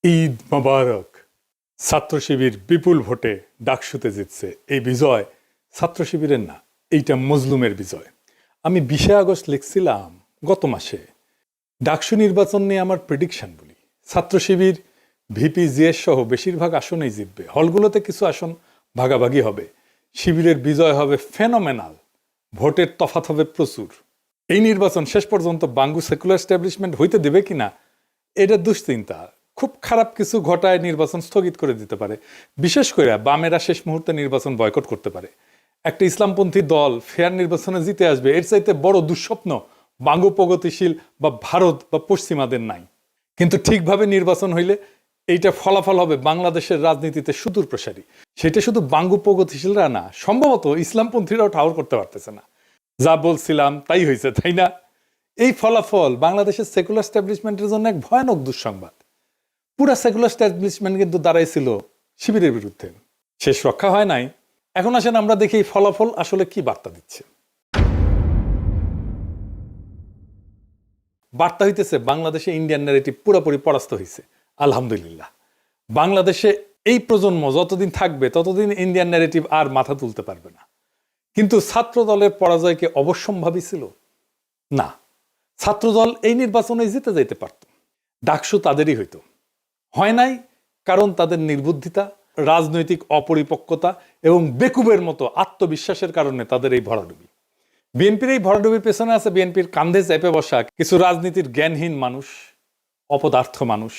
ঈদ মোবারক। ছাত্র শিবির বিপুল ভোটে ডাকসুতে জিতছে। এই বিজয় ছাত্র শিবিরের না, এইটা মজলুমের বিজয়। আমি 20 আগস্ট লিখছিলাম গত মাসে, ডাকসু নির্বাচন নিয়ে আমার প্রেডিকশন বলি, ছাত্র শিবির ভিপি জিএস সহ বেশিরভাগ আসনেই জিতবে। হলগুলোতে কিছু আসন ভাগাভাগি হবে। শিবিরের বিজয় হবে ফেনোমেনাল, ভোটের তফাৎ হবে প্রচুর। এই নির্বাচন শেষ পর্যন্ত বাঙ্গু সেকুলার এস্টাবলিশমেন্ট হইতে দেবে কিনা এটা দুশ্চিন্তা। খুব খারাপ কিছু ঘটায় নির্বাচন স্থগিত করে দিতে পারে। বিশেষ করে বামেরা শেষ মুহূর্তে নির্বাচন বয়কট করতে পারে। একটা ইসলামপন্থী দল ফেয়ার নির্বাচনে জিতে আসবে, এর চাইতে বড় দুঃস্বপ্ন বাঙ্গু প্রগতিশীল বা ভারত বা পশ্চিমাদের নাই। কিন্তু ঠিকভাবে নির্বাচন হইলে এইটা ফলাফল হবে বাংলাদেশের রাজনীতিতে সুদূর প্রসারী। সেটা শুধু বাঙ্গু প্রগতিশীলরা না, সম্ভবত ইসলামপন্থীরাও ঠাউর করতে পারতেছে না। যা বলছিলাম তাই হয়েছে, তাই না? এই ফলাফল বাংলাদেশের সেকুলার এস্টাবলিশমেন্টের জন্য এক ভয়ানক দুঃসংবাদ। পুরা সেকুলার এস্টাবলিশমেন্ট কিন্তু দাঁড়াইছিল শিবিরের বিরুদ্ধে। শেষ রক্ষা হয় নাই। এখন আসেন আমরা দেখি এই ফলাফল আসলে কি বার্তা দিচ্ছে। বার্তা হইতেছে বাংলাদেশে ইন্ডিয়ান ন্যারেটিভ পুরোপুরি পরাস্ত হয়েছে। আলহামদুলিল্লাহ। বাংলাদেশে এই প্রজন্ম যতদিন থাকবে ততদিন ইন্ডিয়ান ন্যারেটিভ আর মাথা তুলতে পারবে না। কিন্তু ছাত্র দলের পরাজয়কে অবশ্যম্ভাবী ছিল না। ছাত্রদল এই নির্বাচনে জিতে যাইতে পারত, ডাকসু তাদেরই হইতো। হয় নাই কারণ তাদের নির্বুদ্ধিতা, রাজনৈতিক অপরিপক্কতা এবং বেকুবের মতো আত্মবিশ্বাসের কারণে তাদের এই ভরাডুবি। বিএনপির এই ভরাডুবির পেছনে আছে বিএনপির কান্ধে চেপে বসা কিছু রাজনীতির জ্ঞানহীন মানুষ, অপদার্থ মানুষ।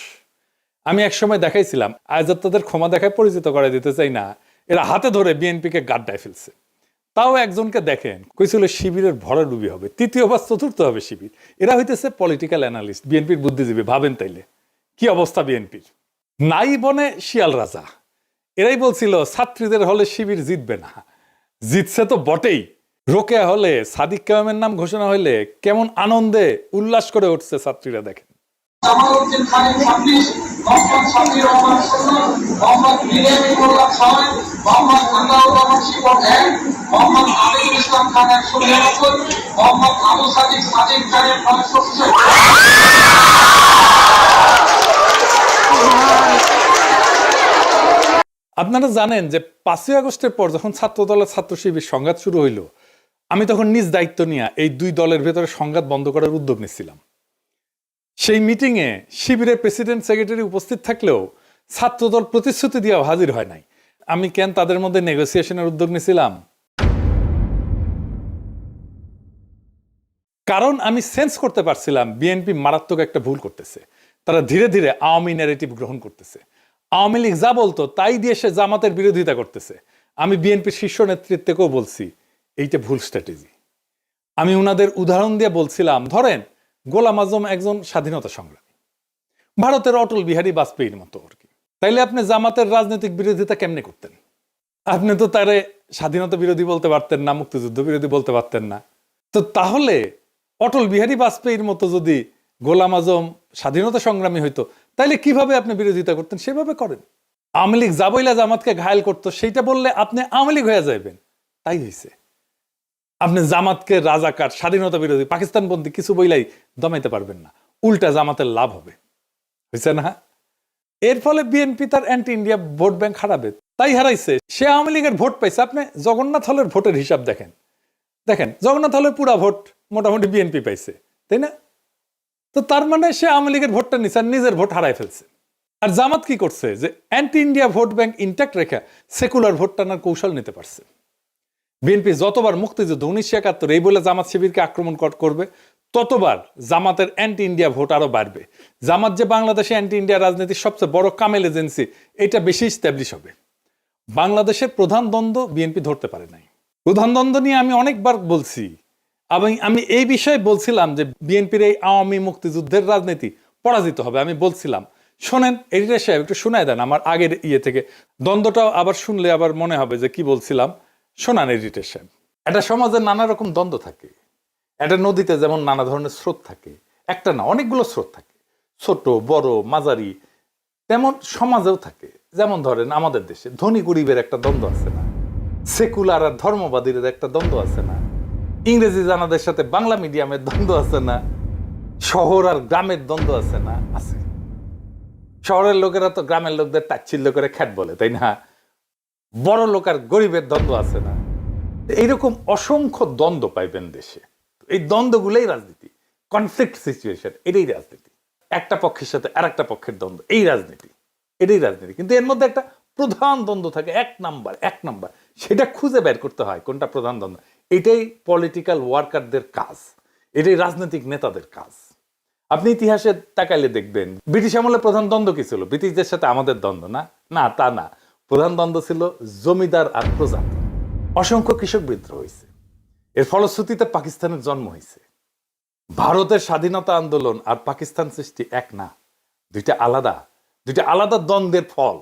আমি একসময় দেখাইছিলাম, আজ তাদের ক্ষমা দেখায় পরিচিত করে দিতে চাই না, এরা হাতে ধরে বিএনপিকে গাড্ডায় ফেলছে। তাও একজনকে দেখেন কইছিল শিবিরের ভরাডুবি হবে, তৃতীয় বা চতুর্থ হবে শিবির। এরা হইতেছে পলিটিক্যাল অ্যানালিস্ট, বিএনপির বুদ্ধিজীবী। ভাবেন তাইলে কি অবস্থা বিএনপির। নাই বনে শিয়াল রাজা। এরাই বলছিল ছাত্রীদের হলে শিবির জিতবে না, জিতছে তো বটেই। রোকেয়া হলে সাদিক কায়েমের নাম ঘোষণা হইলে কেমন আনন্দে উল্লাস করে উঠছে ছাত্রীরা দেখেন। জামালউদ্দিন খানের 26, মোহাম্মদ শাফিউর রহমান 16, মোহাম্মদ বিরিয়ানি মোল্লা 6, মোহাম্মদ আন্দাউর রহমান শিবন 1, মোহাম্মদ আমিনুল ইসলাম খান 199, মোহাম্মদ আবু সাদিক খানের 966। আপনারা জানেন যে 5ই আগস্টের পর যখন ছাত্রদলের ছাত্র শিবির সংঘাত শুরু হইল, আমি তখন নিজ দায়িত্ব নিয়ে এই দুই দলের ভেতরে সংঘাত বন্ধ করার উদ্যোগ নিচ্ছিলাম। সেই মিটিংয়ে শিবিরের প্রেসিডেন্ট সেক্রেটারি উপস্থিত থাকলেও ছাত্রদল প্রতিশ্রুতি দিয়েও হাজির হয় নাই। আমি কেন তাদের মধ্যে নেগোসিয়েশনের উদ্যোগ নিয়েছিলাম? কারণ আমি সেন্স করতে পারছিলাম বিএনপি মারাত্মক একটা ভুল করতেছে। তারা ধীরে ধীরে আওয়ামী ন্যারেটিভ গ্রহণ করতেছে। আওয়ামী লীগ যা বলতো তাই দিয়ে সে জামাতের বিরোধিতা করতেছে। আমি বিএনপির শীর্ষ নেতৃত্বকেও বলছি এইটা ভুল স্ট্র্যাটেজি। আমি উনাদের উদাহরণ দিয়ে বলছিলাম, ধরেন গোলাম আজম একজন স্বাধীনতা সংগ্রামী, ভারতের অটল বিহারী বাজপেয়ীর মতো আর কি। তাইলে আপনি জামাতের রাজনৈতিক বিরোধিতা কেমনে করতেন? আপনি তো তারে স্বাধীনতা বিরোধী বলতে পারতেন না, মুক্তিযুদ্ধ বিরোধী বলতে পারতেন না। তো তাহলে অটল বিহারী বাজপেয়ীর মতো যদি গোলাম আজম স্বাধীনতা সংগ্রামী হইতো, তাইলে কিভাবে আপনি বিরোধিতা করতেন? সেভাবে করেন। আওয়ামী লীগ যা বইলা জামাতকে ঘায়েল করতো সেইটা বললে আপনি আওয়ামী লীগ হয়ে যাবেন। তাই হয়েছে। আপনি জামাতকে রাজাকার, স্বাধীনতা বিরোধী, পাকিস্তানপন্থী কিছু বইলাই দমাইতে পারবেন না। উল্টা জামাতের লাভ হবে, হয়েছে না? এর ফলে বিএনপি তার অ্যান্টি ইন্ডিয়া ভোট ব্যাংক হারাবে। তাই হারাইছে। সে আওয়ামী লীগের ভোট পাইছে। আপনি জগন্নাথ হলের ভোটের হিসাব দেখেন, জগন্নাথ হলের পুরা ভোট মোটামুটি বিএনপি পাইছে, তাই না? তো তার মানে সে আওয়ামী লীগের ভোটটা নিচ্ছে আর নিজের ভোট হারাই ফেলছে। আর জামাত কি করছে? যে anti India vote bank intact রেখে সেকুলার ভোট টানার কৌশল নিতে পারছে। বিএনপি যতবার মুক্তিযুদ্ধ 1971 এই বলে জামাত শিবিরকে আক্রমণ করবে, ততবার জামাতের অ্যান্টি ইন্ডিয়া ভোট আরো বাড়বে। জামাত যে বাংলাদেশে অ্যান্টি ইন্ডিয়া রাজনীতির সবচেয়ে বড় কামেল এজেন্সি, এটা বেশি স্ট্যাবলিশ হবে। বাংলাদেশের প্রধান দ্বন্দ্ব বিএনপি ধরতে পারে নাই। প্রধান দ্বন্দ্ব নিয়ে আমি অনেকবার বলছি। আমি এই বিষয়ে বলছিলাম যে বিএনপির এই আওয়ামী মুক্তিযুদ্ধের রাজনীতি পরাজিত হবে। আমি বলছিলাম, শোনেন এডিটর সাহেব একটু শোনায় দেন আমার আগের থেকে দ্বন্দ্বটাও আবার শুনলে আবার মনে হবে যে কি বলছিলাম। শোনান এডিটর সাহেব। একটা সমাজে নানা রকম দ্বন্দ্ব থাকে। একটা নদীতে যেমন নানা ধরনের স্রোত থাকে, একটা না অনেকগুলো স্রোত থাকে, ছোট বড় মাঝারি। তেমন সমাজেও থাকে। যেমন ধরেন আমাদের দেশে ধনী গরিবের একটা দ্বন্দ্ব আছে না, সেকুলার আর ধর্মবাদীর একটা দ্বন্দ্ব আছে না, ইংরেজি জানাদের সাথে বাংলা মিডিয়ামের দ্বন্দ্ব আছে না, শহর আর গ্রামের দ্বন্দ্ব আছে না? আছে। শহরের লোকেরা তো গ্রামের লোকদের তাচ্ছিল্য করে খ্যাট বলে, তাই না? বড় লোক আর গরিবের দ্বন্দ্ব আছে না? এইরকম অসংখ্য দ্বন্দ্ব পাইবেন দেশে। এই দ্বন্দ্বগুলোই রাজনীতি, কনফ্লিক্ট সিচুয়েশন, এটাই রাজনীতি। একটা পক্ষের সাথে আর একটা পক্ষের দ্বন্দ্ব, এই রাজনীতি, এটাই রাজনীতি। কিন্তু এর মধ্যে একটা প্রধান দ্বন্দ্ব থাকে, এক নাম্বার, সেটা খুঁজে বের করতে হয় কোনটা প্রধান দ্বন্দ্ব। এটাই পলিটিক্যাল ওয়ার্কারদের কাজ, এটাই রাজনৈতিক নেতাদের কাজ। আপনি ইতিহাসে তাকাইলে দেখবেন ব্রিটিশ আমলে প্রধান দ্বন্দ্ব কি ছিল? ব্রিটিশদের সাথে আমাদের দ্বন্দ্ব না, না তা না। প্রধান দ্বন্দ্ব ছিল জমিদার আর প্রজাতি। অসংখ্য কৃষক বিদ্রোহ হয়েছে, এর ফলশ্রুতিতে পাকিস্তানের জন্ম হয়েছে। ভারতের স্বাধীনতা আন্দোলন আর পাকিস্তান সৃষ্টি এক না, দুইটা আলাদা দ্বন্দ্বের ফল।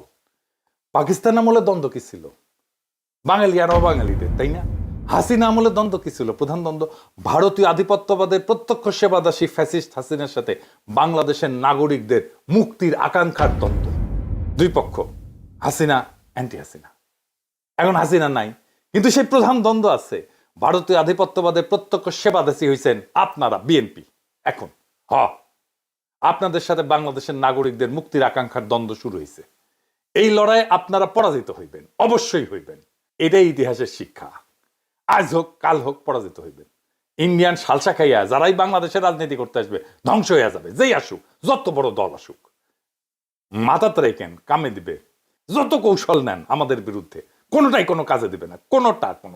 পাকিস্তান আমলে দ্বন্দ্ব কি ছিল? বাঙালি আর অবাঙালিদের, তাই না? হাসিনা আমলে দ্বন্দ্ব কি ছিল? প্রধান দ্বন্দ্ব ভারতীয় আধিপত্যবাদের প্রত্যক্ষ সেবাদাসী ফ্যাসিস্ট হাসিনার সাথে বাংলাদেশের নাগরিকদের মুক্তির আকাঙ্ক্ষার দ্বন্দ্ব। দুই পক্ষ, হাসিনা অ্যান্টি হাসিনা। এখন হাসিনা নাই, কিন্তু সেই প্রধান দ্বন্দ্ব আছে। ভারতীয় আধিপত্যবাদের প্রত্যক্ষ সেবাদাসী হয়েছেন আপনারা, বিএনপি। এখন আপনাদের সাথে বাংলাদেশের নাগরিকদের মুক্তির আকাঙ্ক্ষার দ্বন্দ্ব শুরু হয়েছে। এই লড়াইয়ে আপনারা পরাজিত হইবেন, অবশ্যই হইবেন। এটাই ইতিহাসের শিক্ষা। আজ হোক কাল হোক পরাজিত হইবেন। ইন্ডিয়ান সালসা খাইয়া যারাই বাংলাদেশের রাজনীতি করতে আসবে ধ্বংস হয়ে যাবে। যেই আসুক, যত বড় দল আসুক, মাথাতে রেখেন, কামে দিবে। যত কৌশল নেন আমাদের বিরুদ্ধে, কোনোটাই কোনো কাজে দিবে না, কোনো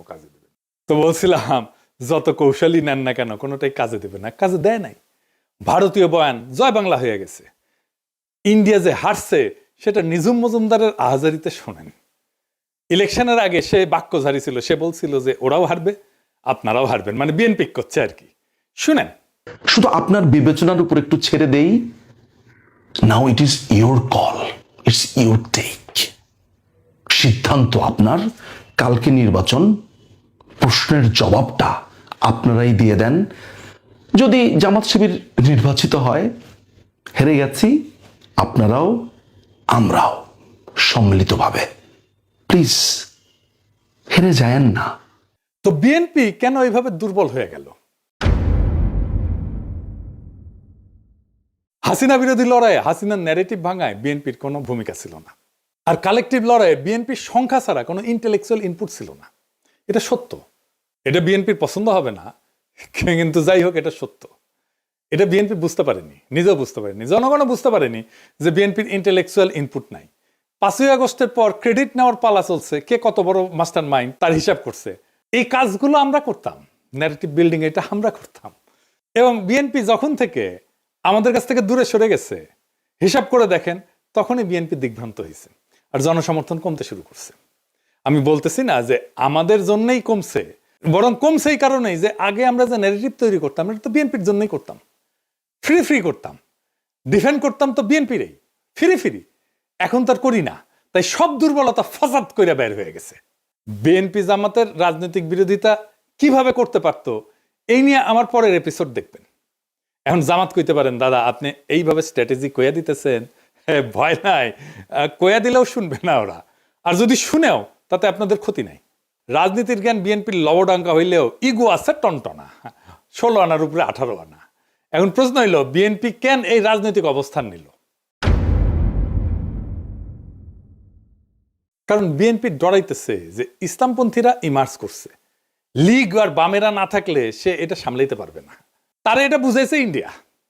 কাজে দিবে না। তো বলছিলাম, যত কৌশলই নেন না কেন, কোনোটাই কাজে দিবে না। কাজে দেয় নাই। ভারতীয় বয়ান জয় বাংলা হয়ে গেছে। ইন্ডিয়া যে হারছে সেটা নিঝুম মজুমদারের আহাজারিতে শোনেন। ইলেকশনের আগে সে বাক্য ঝাড়ি ছিল, সে বলছিল যে ওরাও হারবে, আপনারাও হারবেন, মানে বিএনপি করছে আর কি। শুনেন, শুধু আপনার বিবেচনার উপর একটু ছেড়ে দেই। Now it is your call, it's your take. সিদ্ধান্ত আপনার। কালকে নির্বাচন, প্রশ্নের জবাবটা আপনারাই দিয়ে দেন। যদি জামাত শিবির নির্বাচিত হয়, হেরে গেছি, আপনারাও আমরাও সম্মিলিতভাবে। প্লিজ হেরে যায়েন না। তো বিএনপি কেন এইভাবে দুর্বল হয়ে গেল? হাসিনা বিরোধী লড়াইয়ে হাসিনার ন্যারেটিভ ভাঙায় বিএনপির কোনো ভূমিকা ছিল না। আর কালেকটিভ লড়াইয়ে বিএনপির সংখ্যা ছাড়া কোনো ইন্টেলেকচুয়াল ইনপুট ছিল না। এটা সত্য। এটা বিএনপির পছন্দ হবে না, কিন্তু যাই হোক, এটা সত্য। এটা বিএনপি বুঝতে পারেনি, নিজেও বুঝতে পারেনি, জনগণও বুঝতে পারেনি যে বিএনপির ইন্টেলেকচুয়াল ইনপুট নাই। 5ই আগস্টের পর ক্রেডিট নেওয়ার পালা চলছে, কে কত বড় মাস্টার মাইন্ড তার হিসাব করছে। এই কাজগুলো আমরা করতাম, ন্যারেটিভ বিল্ডিং এটা আমরা করতাম। এবং বিএনপি যখন থেকে আমাদের কাছ থেকে দূরে সরে গেছে, হিসাব করে দেখেন, তখনই বিএনপি দিগ্ভ্রান্ত হয়েছে আর জনসমর্থন কমতে শুরু করছে। আমি বলতেছি না যে আমাদের জন্যই কমছে, বরং কমছে এই কারণেই যে আগে আমরা যে ন্যারেটিভ তৈরি করতাম, এটা তো বিএনপির জন্যই করতাম। ফ্রি করতাম, ডিফেন্ড করতাম তো বিএনপিরই, ফ্রি। এখন তার করি না, তাই সব দুর্বলতা ফাসাদ করে বের হয়ে গেছে। বিএনপি জামাতের রাজনৈতিক বিরোধিতা কিভাবে করতে পারতো, এই নিয়ে আমার পরের এপিসোড দেখবেন। এখন জামাত কইতে পারেন, দাদা আপনি এইভাবে স্ট্র্যাটেজি কইয়া দিতেছেন, ভয় নাই, কইয়া দিলেও শুনবে না ওরা। আর যদি শুনেও তাতে আপনাদের ক্ষতি নাই। রাজনীতির জ্ঞান বিএনপির লবডাঙ্কা হইলেও ইগো আছে টনটনা, 16 আনার উপরে 18 আনা। এখন প্রশ্ন হইল, বিএনপি কেন এই রাজনৈতিক অবস্থান নিল? কারণ বিএনপি ডরাইতেছে যে ইসলামপন্থীরা ইমার্জ করছে, লীগ আর বামেরা না থাকলে সে এটা সামলাইতে পারবে না। তারা এটা বুঝাইছে ইন্ডিয়া,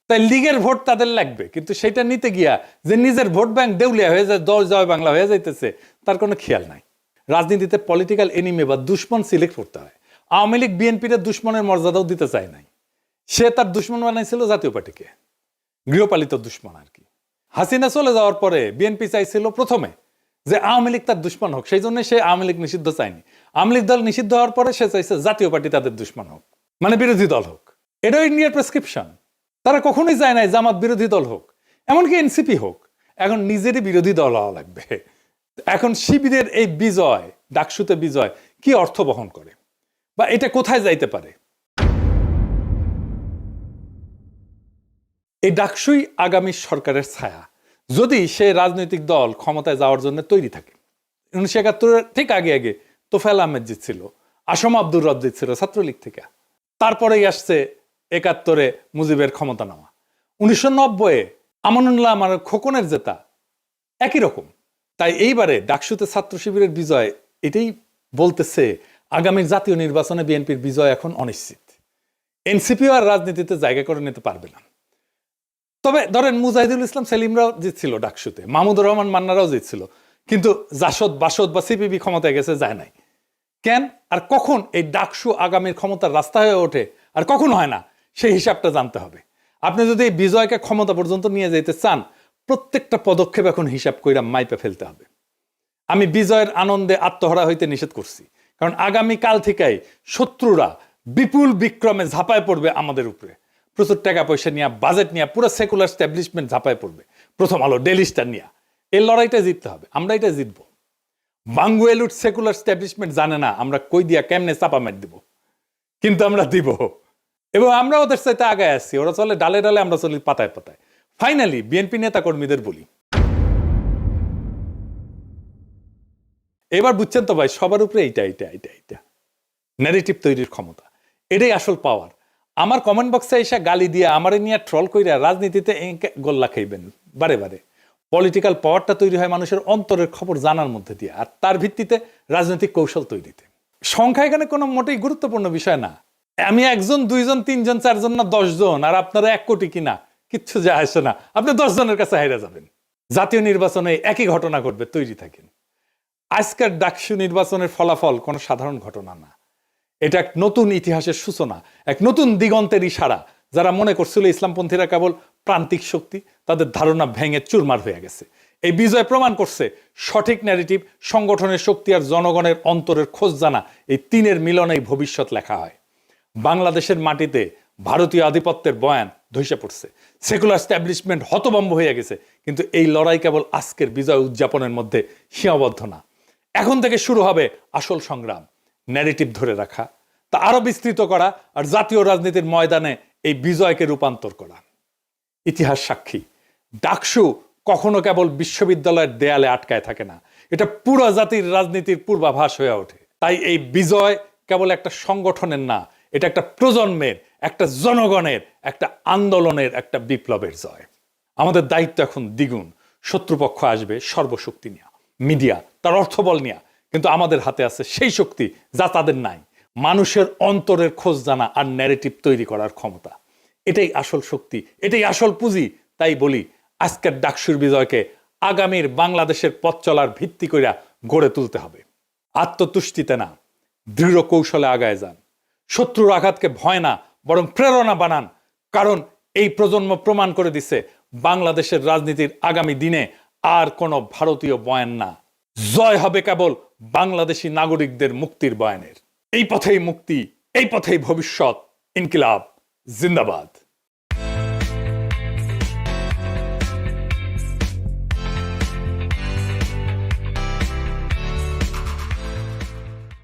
তাই লীগের ভোট তাদের লাগবে। কিন্তু সেটা নিতে গিয়া যে নিজের ভোট ব্যাংক দেউলিয়া হয়ে যায়, দল জয় বাংলা হয়ে যাইতেছে, তার কোনো খেয়াল নাই। রাজনীতিতে পলিটিক্যাল এনিমি বা দুশ্মন সিলেক্ট করতে হয়। আওয়ামী লীগ বিএনপির দুশ্মনের মর্যাদাও দিতে চায় নাই। সে তার দুশ্মন বানাইছিল জাতীয় পার্টিকে, গৃহপালিত দুশ্মন আর কি। হাসিনা চলে যাওয়ার পরে বিএনপি চাইছিল প্রথমে যে আওয়ামী লীগ তার দুশ্মন হোক, সেই জন্য সে আওয়ামী লীগ নিষিদ্ধ চায়নি। আওয়ামী লীগ দল নিষিদ্ধ হওয়ার পরে সে চাইছে জাতীয় পার্টি তাদের দুশ্মন হোক, মানে বিরোধী দল হোক। এটাও ইন্ডিয়ার প্রেসক্রিপশন। তারা কখনোই চায় নাই জামাত বিরোধী দল হোক, এমনকি এনসিপি হোক। এখন নিজেরই বিরোধী দল হওয়া লাগবে। এখন শিবিরের এই বিজয়, ডাকসুতে বিজয়, কি অর্থ বহন করে বা এটা কোথায় যাইতে পারে? এই ডাকসুই আগামী সরকারের ছায়া, যদি সে রাজনৈতিক দল ক্ষমতায় যাওয়ার জন্য তৈরি থাকে। 1971 ঠিক আগে তোফায়েল আহমেদ জিতছিল, আসম আব্দুর রব জিতছিল ছাত্রলীগ থেকে। তারপরেই আসছে 71 মুজিবের ক্ষমতা নেওয়া। 1990 আমানুল্লাহ আমার খোকনের জেতা, একই রকম। তাই এইবারে ডাকসুতে ছাত্র শিবিরের বিজয় এটাই বলতেছে আগামী জাতীয় নির্বাচনে বিএনপির বিজয় এখন অনিশ্চিত। এনসিপিও আর রাজনীতিতে জায়গা করে নিতে পারবে না। তবে ধরেন মুজাহিদুল ইসলাম সেলিমরাও জিতছিল ডাকসুতে, মাহমুদুর রহমান মান্নারাও জিতছিল, কিন্তু জাসদ বাসদ বা সিপিবি ক্ষমতায় গেছে, যায় নাই। কেন আর কখন এই ডাকসু আগামীর ক্ষমতার রাস্তা হয়ে ওঠে আর কখন হয় না, সেই হিসাবটা জানতে হবে। আপনি যদি এই বিজয়কে ক্ষমতা পর্যন্ত নিয়ে যেতে চান, প্রত্যেকটা পদক্ষেপ এখন হিসাব কইরা মাইপে ফেলতে হবে। আমি বিজয়ের আনন্দে আত্মহারা হইতে নিষেধ করছি, কারণ আগামী কাল থেকেই শত্রুরা বিপুল বিক্রমে ঝাঁপায় পড়বে আমাদের উপরে। প্রচুর টাকা পয়সা নিয়ে, বাজেট নিয়ে, পুরো সেকুলার স্ট্যাবলিশমেন্ট ঝাঁপায় পড়বে। প্রথম আলো, ডেইলি স্টার নিয়ে এই লড়াইটা জিততে হবে, আমরা এটা জিতবো। বাঙ্গুয়েলুট সেকুলার স্ট্যাবলিশমেন্ট জানে না আমরা কই দিয়া কেমনে চাপা মার দিব, কিন্তু আমরা দিব, এবং আমরা ওদের সাথে আগায় আসছি। ওরা চলে ডালে ডালে, আমরা চলি পাতায় পাতায়। ফাইনালি বিএনপি নেতা কর্মীদের বলি, এবার বুঝছেন তো ভাই, সবার উপরে এইটা ন্যারেটিভ তৈরির ক্ষমতা, এটাই আসল পাওয়ার। আমার কমেন্ট বক্সে এসে গালি দিয়ে আমারে নিয়ে ট্রল কইরা রাজনীতিতে গোল্লা খাইবেন বারে বারে। পলিটিক্যাল পাওয়ারটা তৈরি হয় মানুষের অন্তরের খবর জানার মধ্যে দিয়ে, আর তার ভিত্তিতে রাজনৈতিক কৌশল তৈরিতে। সংখ্যা এখানে কোনো মোটেই গুরুত্বপূর্ণ বিষয় না। আমি 1 জন 2 জন 3 জন 4 জন না 10 জন, আর আপনারা 1 কোটি কিনা কিচ্ছু যায় আসে না। আপনি 10 জনের কাছে হাইরা যাবেন। জাতীয় নির্বাচনে একই ঘটনা ঘটবে, তৈরি থাকেন। আজকের ডাকসু নির্বাচনের ফলাফল কোনো সাধারণ ঘটনা না, এটা এক নতুন ইতিহাসের সূচনা, এক নতুন দিগন্তের ইশারা। যারা মনে করছিল ইসলামপন্থীরা কেবল প্রান্তিক শক্তি, তাদের ধারণা ভেঙে চুরমার হয়ে গেছে। এই বিজয় প্রমাণ করছে সঠিক ন্যারেটিভ, সংগঠনের শক্তি আর জনগণের অন্তরের খোঁজ জানা, এই তিনের মিলনেই ভবিষ্যৎ লেখা হয়। বাংলাদেশের মাটিতে ভারতীয় আধিপত্যের বয়ান ধসে পড়ছে, সেকুলার স্ট্যাবলিশমেন্ট হতভম্ব হয়ে গেছে, কিন্তু এই লড়াই কেবল আজকের বিজয় উদযাপনের মধ্যে সীমাবদ্ধ না। এখন থেকে শুরু হবে আসল সংগ্রাম, ন্যারেটিভ ধরে রাখা, তা আরো বিস্তৃত করা, আর জাতীয় রাজনীতির ময়দানে এই বিজয়কে রূপান্তর করা। ইতিহাস সাক্ষী, ডাকসু কখনো কেবল বিশ্ববিদ্যালয়ের দেয়ালে আটকায় থাকে না, এটা পুরো জাতির রাজনীতির পূর্বাভাস হয়ে ওঠে। তাই এই বিজয় কেবল একটা সংগঠনের না, এটা একটা প্রজন্মের, একটা জনগণের, একটা আন্দোলনের, একটা বিপ্লবের জয়। আমাদের দায়িত্ব এখন দ্বিগুণ। শত্রুপক্ষ আসবে সর্বশক্তি নিয়ে, মিডিয়া তার অর্থবল নিয়ে, কিন্তু আমাদের হাতে আছে সেই শক্তি যা তাদের নাই, মানুষের অন্তরের খোঁজ জানা আর ন্যারেটিভ তৈরি করার ক্ষমতা। এটাই আসল শক্তি, এটাই আসল পুঁজি। তাই বলি, আজকের ডাকসুর বিজয়কে আগামীর বাংলাদেশের পথ চলার ভিত্তি কইরা গড়ে তুলতে হবে। আত্মতুষ্টিতে না, দৃঢ় কৌশলে আগায় যান। শত্রুর আঘাতকে ভয় না, বরং প্রেরণা বানান, কারণ এই প্রজন্ম প্রমাণ করে দিচ্ছে বাংলাদেশের রাজনীতির আগামী দিনে আর কোনো ভারতীয় বয়ান না, জয় হবে কেবল বাংলাদেশি নাগরিকদের মুক্তির বয়ানের। এই পথেই মুক্তি, এই পথেই ভবিষ্যৎ। ইনকিলাব জিন্দাবাদ।